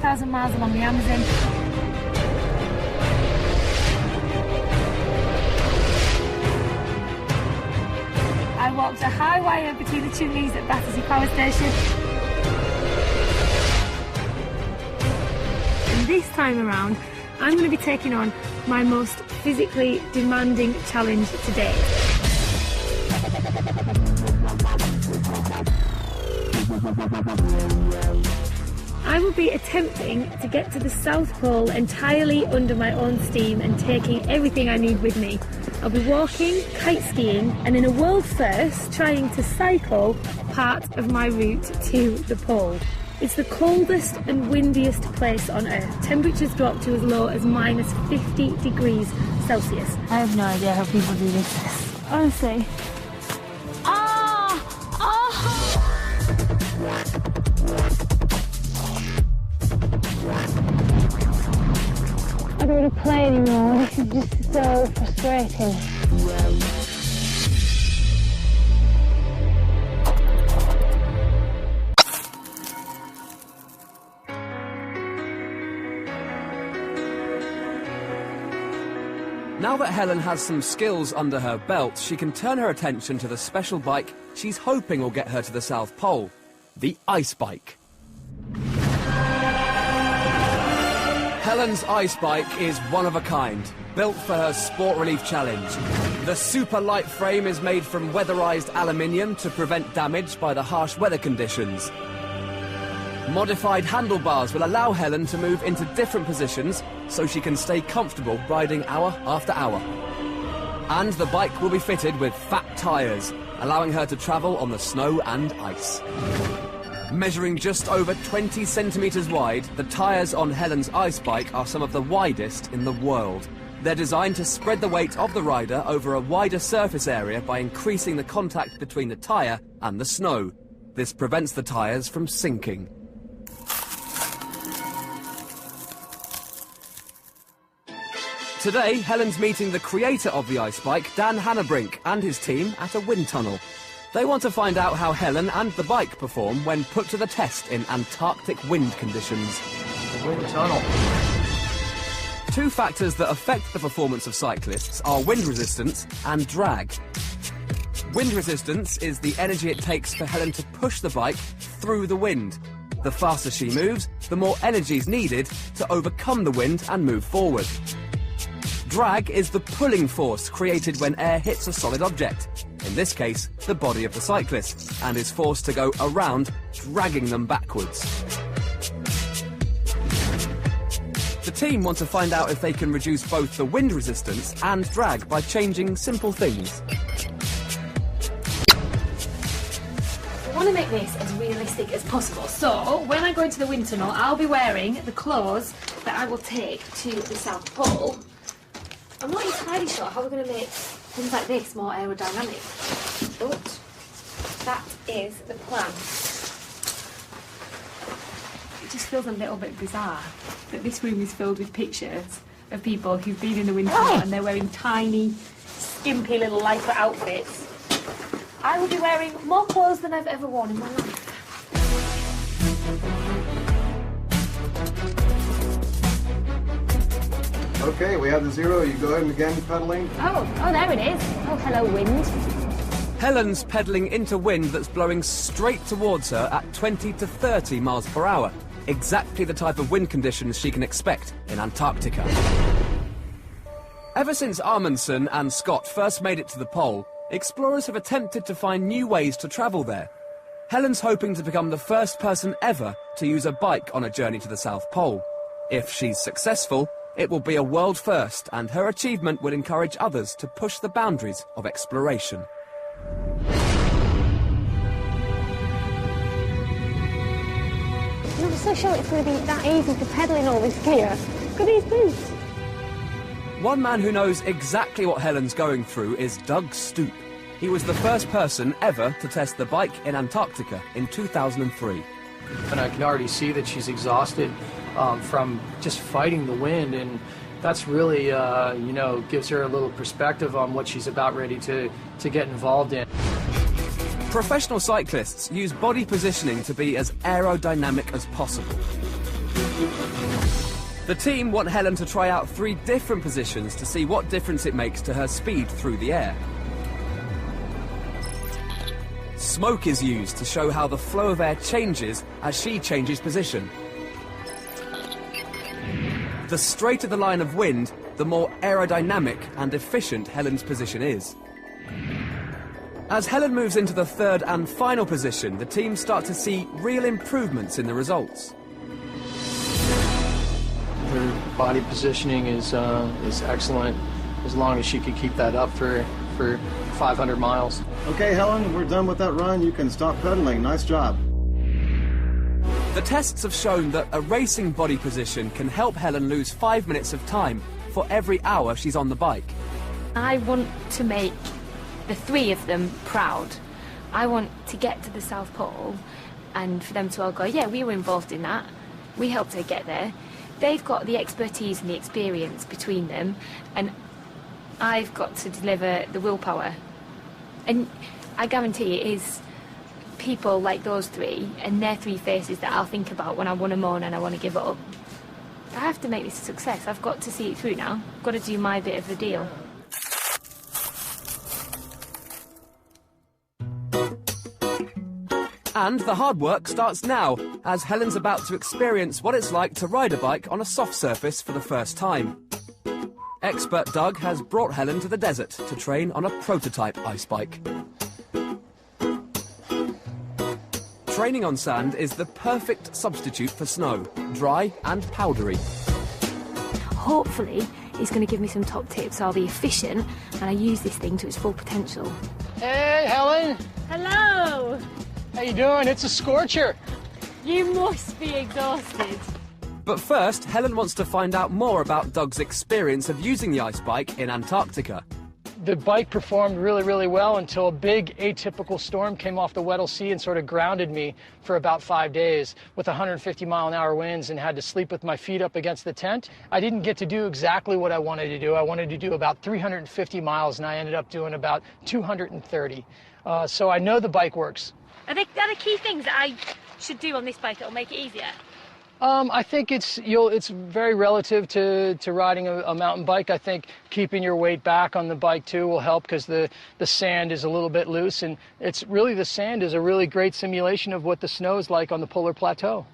2,000 miles along the Amazon. I walked a high wire between the chimneys at Battersea Power Station. And this time around, I'm going to be taking on my most physically demanding challenge to date. I will be attempting to get to the South Pole entirely under my own steam and taking everything I need with me. I'll be walking, kite skiing, and in a world first, trying to cycle part of my route to the pole. It's the coldest and windiest place on Earth. Temperatures drop to as low as minus 50 degrees Celsius. I have no idea how people do this. Honestly. I don't want to play anymore. This is just so frustrating. Now that Helen has some skills under her belt, she can turn her attention to the special bike she's hoping will get her to the South Pole, the ice bike. Helen's ice bike is one of a kind, built for her Sport Relief Challenge. The super light frame is made from weatherized aluminium to prevent damage by the harsh weather conditions. Modified handlebars will allow Helen to move into different positions so she can stay comfortable riding hour after hour. And the bike will be fitted with fat tyres, allowing her to travel on the snow and ice. Measuring just over 20 centimetres wide, the tyres on Helen's ice bike are some of the widest in the world. They're designed to spread the weight of the rider over a wider surface area by increasing the contact between the tyre and the snow. This prevents the tyres from sinking. Today, Helen's meeting the creator of the ice bike, Dan Hanebrink, and his team at a wind tunnel. They want to find out how Helen and the bike perform when put to the test in Antarctic wind conditions. The wind tunnel. Two factors that affect the performance of cyclists are wind resistance and drag. Wind resistance is the energy it takes for Helen to push the bike through the wind. The faster she moves, the more energy is needed to overcome the wind and move forward. Drag is the pulling force created when air hits a solid object, in this case, the body of the cyclist, and is forced to go around, dragging them backwards. The team want to find out if they can reduce both the wind resistance and drag by changing simple things. I want to make this as realistic as possible, so when I go into the wind tunnel, I'll be wearing the clothes that I will take to the South Pole. I'm not entirely sure how we're going to make things like this more aerodynamic, but that is the plan. It just feels a little bit bizarre that this room is filled with pictures of people who've been in the wind tunnel and they're wearing tiny, skimpy little lifer outfits. I will be wearing more clothes than I've ever worn in my life. Okay, we have the zero. You go ahead and begin pedaling. Oh, there it is. Oh, hello, wind. Helen's pedalling into wind that's blowing straight towards her at 20 to 30 miles per hour. Exactly the type of wind conditions she can expect in Antarctica. Ever since Amundsen and Scott first made it to the pole, explorers have attempted to find new ways to travel there. Helen's hoping to become the first person ever to use a bike on a journey to the South Pole. If she's successful, it will be a world first, and her achievement will encourage others to push the boundaries of exploration. I'm not so sure it's going to be that easy to pedal in all this gear. Look at these boots. One man who knows exactly what Helen's going through is Doug Stoup. He was the first person ever to test the bike in Antarctica in 2003. And I can already see that she's exhausted from just fighting the wind, and that's really, gives her a little perspective on what she's about ready to get involved in. Professional cyclists use body positioning to be as aerodynamic as possible. The team want Helen to try out 3 different positions to see what difference it makes to her speed through the air. Smoke is used to show how the flow of air changes as she changes position. The straighter the line of wind, the more aerodynamic and efficient Helen's position is. As Helen moves into the 3rd and final position, the team start to see real improvements in the results. Her body positioning is excellent, as long as she could keep that up for 500 miles. Okay, Helen, we're done with that run. You can stop pedaling. Nice job. The tests have shown that a racing body position can help Helen lose 5 minutes of time for every hour she's on the bike. I want to make the 3 of them proud. I want to get to the South Pole and for them to all go, yeah, we were involved in that. We helped her get there. They've got the expertise and the experience between them, and I've got to deliver the willpower. And I guarantee it is people like those 3 and their 3 faces that I'll think about when I want to moan and I want to give up. I have to make this a success. I've got to see it through now. I've got to do my bit of the deal. And the hard work starts now, as Helen's about to experience what it's like to ride a bike on a soft surface for the first time. Expert Doug has brought Helen to the desert to train on a prototype ice bike. Training on sand is the perfect substitute for snow, dry and powdery. Hopefully, it's going to give me some top tips so I'll be efficient and I use this thing to its full potential. Hey, Helen! Hello! How you doing? It's a scorcher. You must be exhausted. But first, Helen wants to find out more about Doug's experience of using the ice bike in Antarctica. The bike performed really, really well until a big atypical storm came off the Weddell Sea and sort of grounded me for about 5 days with 150-mile-an-hour winds and had to sleep with my feet up against the tent. I didn't get to do exactly what I wanted to do. I wanted to do about 350 miles, and I ended up doing about 230. So I know the bike works. Are there key things that I should do on this bike that will make it easier? I think it's very relative to riding a mountain bike. I think keeping your weight back on the bike too will help because the sand is a little bit loose, and it's really, the sand is a really great simulation of what the snow is like on the polar plateau.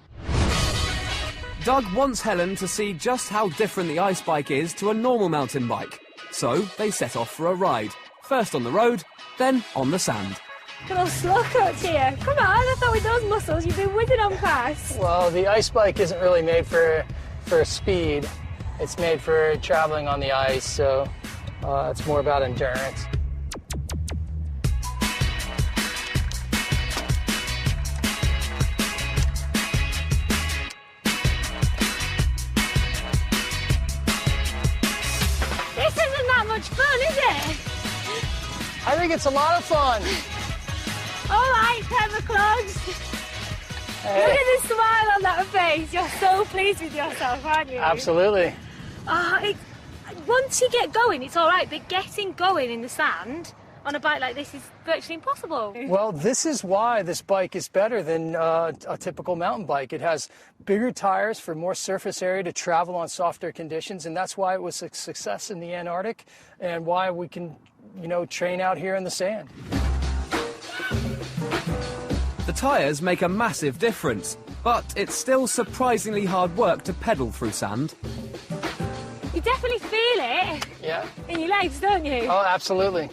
Doug wants Helen to see just how different the ice bike is to a normal mountain bike. So they set off for a ride, first on the road, then on the sand. Good old slow coach here. Come on, I thought with those muscles you'd be whizzing on past. Well, the ice bike isn't really made for speed. It's made for traveling on the ice, so it's more about endurance. This isn't that much fun, is it? I think it's a lot of fun. All right, Pepper Clogs. Hey. Look at the smile on that face. You're so pleased with yourself, aren't you? Absolutely. Once you get going, it's all right, but getting going in the sand on a bike like this is virtually impossible. Well, this is why this bike is better than a typical mountain bike. It has bigger tires for more surface area to travel on softer conditions, and that's why it was a success in the Antarctic and why we can, train out here in the sand. The tyres make a massive difference, but it's still surprisingly hard work to pedal through sand. You definitely feel it in your legs, don't you? Oh, absolutely.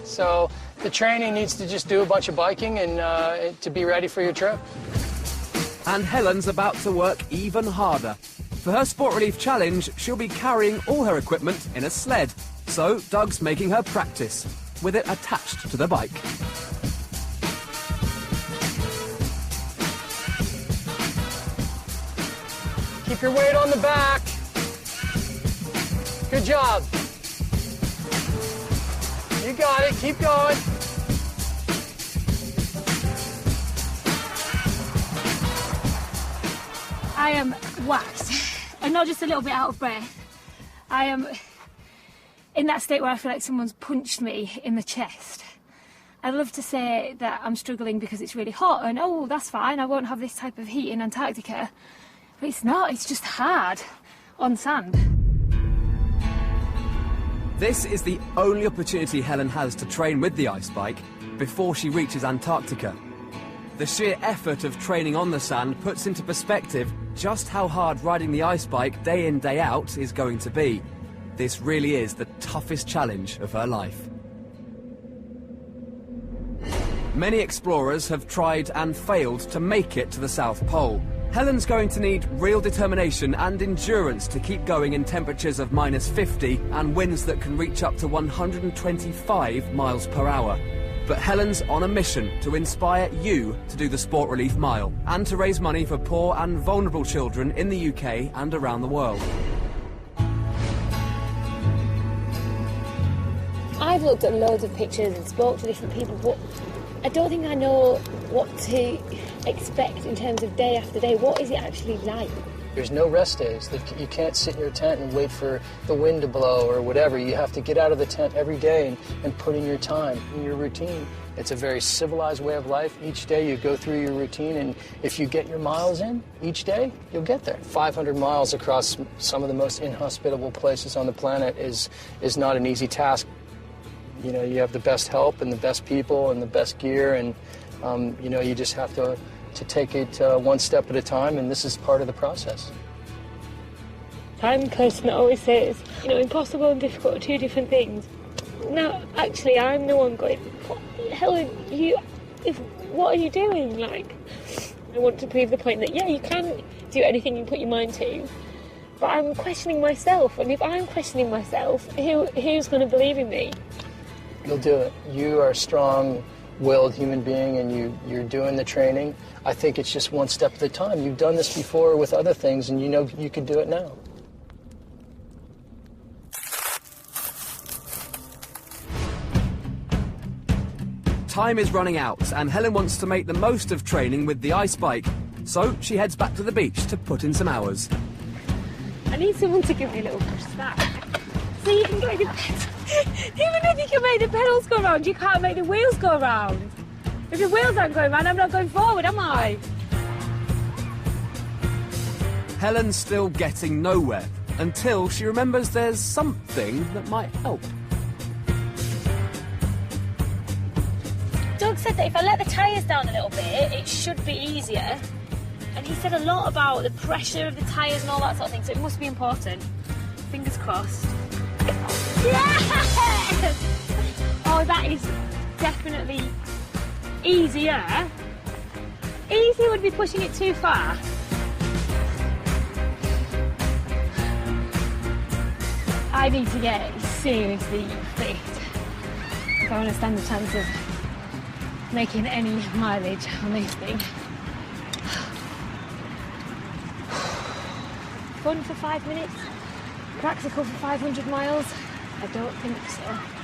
So the training needs to just do a bunch of biking and to be ready for your trip. And Helen's about to work even harder. For her Sport Relief Challenge, she'll be carrying all her equipment in a sled. So Doug's making her practice, with it attached to the bike. Keep your weight on the back. Good job. You got it. Keep going. I am waxed, and not just a little bit out of breath. I am in that state where I feel like someone's punched me in the chest. I'd love to say that I'm struggling because it's really hot, and oh, that's fine, I won't have this type of heat in Antarctica. But it's not, it's just hard on sand. This is the only opportunity Helen has to train with the ice bike before she reaches Antarctica. The sheer effort of training on the sand puts into perspective just how hard riding the ice bike day in, day out is going to be. This really is the toughest challenge of her life. Many explorers have tried and failed to make it to the South Pole. Helen's going to need real determination and endurance to keep going in temperatures of -50 and winds that can reach up to 125 miles per hour. But Helen's on a mission to inspire you to do the Sport Relief Mile and to raise money for poor and vulnerable children in the UK and around the world. I've looked at loads of pictures and spoke to different people, but I don't think I know what to expect in terms of day after day. What is it actually like? There's no rest days. You can't sit in your tent and wait for the wind to blow or whatever. You have to get out of the tent every day and put in your time, in your routine. It's a very civilized way of life. Each day you go through your routine, and if you get your miles in each day, you'll get there. 500 miles across some of the most inhospitable places on the planet is not an easy task. You know, you have the best help and the best people and the best gear, and you know, you just have to take it one step at a time, and this is part of the process. I'm the person that always says, you know, impossible and difficult are two different things. No, actually, I'm the one going, Helen, what are you doing? Like, I want to prove the point that, yeah, you can do anything you put your mind to, but I'm questioning myself, and if I'm questioning myself, who's going to believe in me? You'll do it. You are a strong-willed human being, and you're doing the training. I think it's just one step at a time. You've done this before with other things, and you know you can do it now. Time is running out, and Helen wants to make the most of training with the ice bike. So she heads back to the beach to put in some hours. I need someone to give me a little push back. So you can go the pedals. Even if you can make the pedals go round, you can't make the wheels go round. If the wheels aren't going round, I'm not going forward, am I? Helen's still getting nowhere until she remembers there's something that might help. Doug said that if I let the tyres down a little bit, it should be easier. And he said a lot about the pressure of the tyres and all that sort of thing, so it must be important. Fingers crossed. Yes! Oh, that is definitely easier. Easy would be pushing it too far. I need to get seriously fit if I want to stand the chance of making any mileage on this thing. Fun for 5 minutes? Practical for 500 miles? I don't think so.